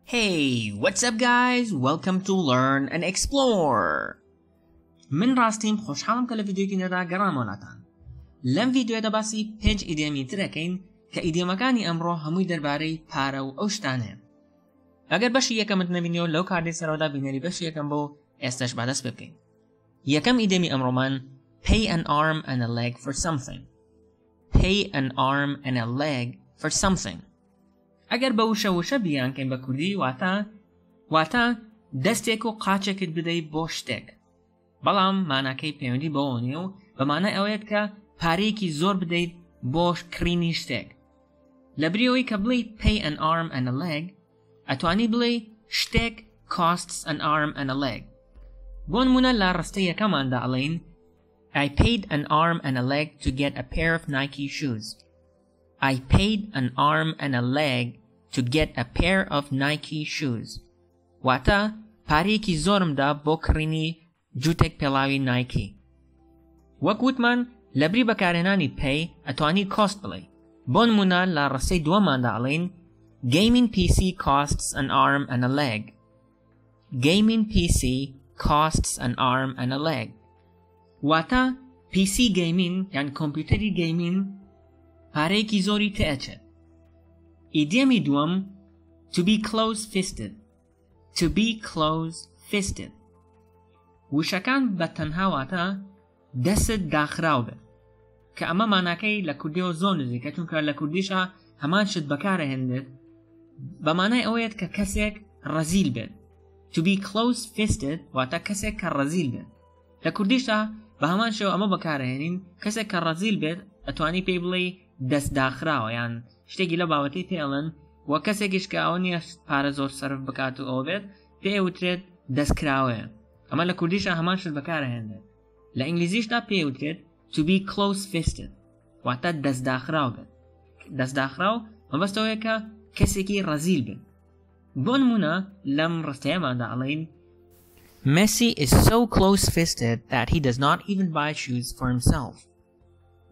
Hey, what's up guys? Welcome to Learn and Explore. من راستیم خوشحالم که لفیدیوکی ندا گراموناتان. لم ویدیو دا باسی پنج ایدیمی ترکین که ایدیمکانی امرو هموی درباره پاره و اوشتانه. اگر باشی یکم نبینیو لو کاردی سرادا بینری باشی یکم بو استش بعدس ببکین. یکم ایدیمی امرو من pay an arm and a leg for something. Pay an arm and a leg for something. اگر به وشه بیان که به کردی واتا دستێک و قاچێکت بدەی بۆ شتێک بەڵام ماناکەی پەیوەندی بەوە نیە و بە مانای ئەوەیە کە پارەیەکی زۆر بدەیت بۆ کڕینی شتێک لە بریەوەی کە بڵێیت pay an arm and a leg ئەتوانی بڵێ شتێک costs an arm and a leg بۆ نمونە لە ڕستەی یەکەماندا ئەڵێین I paid an arm and a leg to get a pair of Nike shoes. I paid an arm and a leg to get a pair of Nike shoes. Wata parێکی زۆرم دا بۆ کڕینی جووتێک پێڵاوی Nike. وەک وتمان لەبری بەکارهێنانی pay ئەتوانی cost بڵێ. بۆ نمونە لە ڕستەی دووەماندا ئەڵێین Gaming PC costs an arm and a leg. Gaming PC costs an arm and a leg. Wata PC gaming یان کۆمپیوتەری gaming پارەیەکی زۆری تێچێت. ئیدیەمی دووەم to be close-fisted. To be close-fisted. وشەکان بە تەنها واتە دەست داخراو بێت کە ئەمە ماناکەی لە کوردیەوە زۆر نزیکە چونکە لە کوردیشە هەمان شت بەکارەهێنرێت بە مانای ئەوەیەت کە کەسێک ڕەزیل بێت. To be close-fisted واتە کەسێک کە ڕەزیل بێت. لە کوردیشە بە هەمان شێوە ئەمە بەکارەهێنین کەسێک کە ڕەزیل بێت ئەتوانی پێی بڵێ دەست داخراوە یان شتێکی لە باوەتی پێڵن و کەسێکیش کە ئەو نیە پارە زۆر سەرف بکات و ئەو بێت پێوترێت دەستکراوەیە. ئەمە لە کوردیشە هەمان شت بەکارەهێنرێت. لە ئینگلیزیشدا پێوترێت to be close-fisted واتە دەست داخراو بێت. دەست داخراو مەبەستەوەیە کە کەسێکی ڕەزیل بێت. بۆ نمونە لەم ڕستەیەماندا ئەڵێین Messi is so close-fisted that he does not even buy shoes for himself.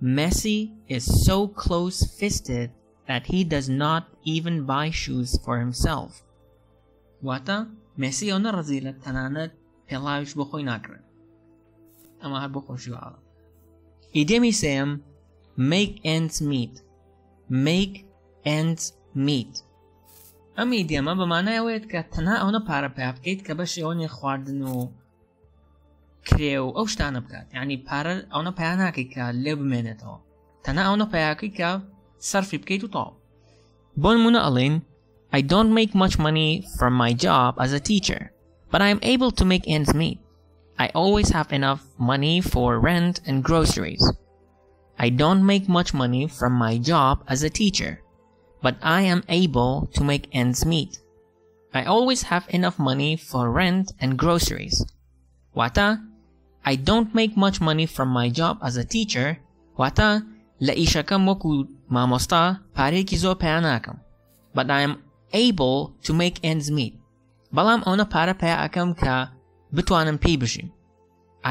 Messi is so close-fisted that he does not even buy shoes for himself. Wata Messi ona razila tananet pelawish bo khoy nakre. Ama har bo khoshi wala. Idemi sayam make ends meet. Make ends meet. Am idema ba ma'na wet ka tana ona para pafket ka bashi oni khwardin و كريو أو شتانا بكات يعني بارل أونا بياناكي كا لب منتو تنا أونا بياكي كا صرفي بكيتو طاو بون منا ألين I don't make much money from my job as a teacher but I am able to make ends meet. I always have enough money for rent and groceries. I don't make much money from my job as a teacher but I am able to make ends meet. I always have enough money for rent and groceries. Wata I don't make much money from my job as a teacher wata la ishakam moku mamosta pareki zo payanakam but I am able to make ends meet balam ona para payakam ka bitwanam pibishim.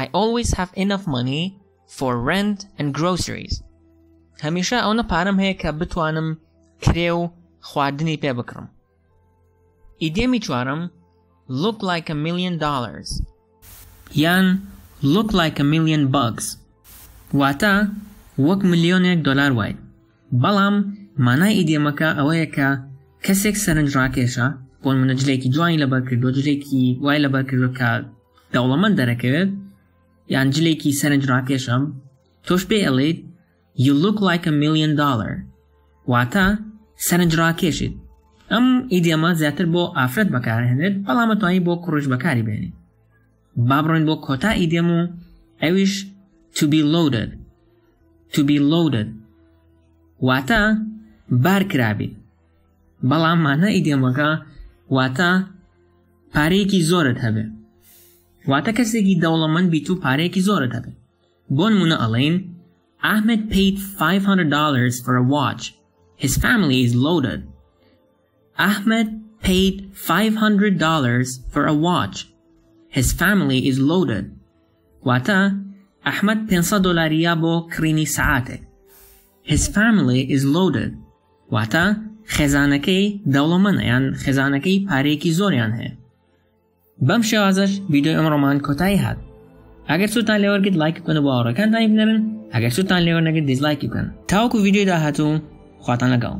I always have enough money for rent and groceries. Hamisha ona param he ka bitwanam kreu khwadni pe bakram. Idemi chwaram look like $1,000,000 yan look like $1,000,000 wata wak $1,000,000 wide balam mana idiyamaka awayaka kasek saranj rakesha pon munajleki join labar kirdo jleki wai labar kirdo ka dawlaman daraked yan jleki saranj rakesham toshbe elid you look like $1,000,000 wata saranj rakeshid am idiyama zyatar bo afrat bakar hened balam atwani bo kuruj bakari beni Babron bo kota idemu awish to be loaded. To be loaded. Wata bar krabi. Bala mana idemaga wata pareki zorat habe. Wata kasegi dawlaman bitu pareki zorat habe. Bon muna alain Ahmed paid $500 for a watch. His family is loaded. Ahmed paid $500 for a watch. His family is loaded. Wata Ahmed $500 bo krini saatek. His family is loaded. واتە خێزانەکەی دەوڵەمەندە یان خێزانەکەی پارەیەکی زۆریان هەیە. بەم شێوازەش ڤیدیۆی ئەمڕۆمان کۆتایی هات. ئەگەر سوودتان لێ وەرگرت لایک بکەن و باوەڕەکانتانی بنێرن، ئەگەر سوودتان لێ وەرنەگرت دیزلایکی بکەن. تاوەکو ڤیدیۆی داهاتوو خواتان لەگەڵ.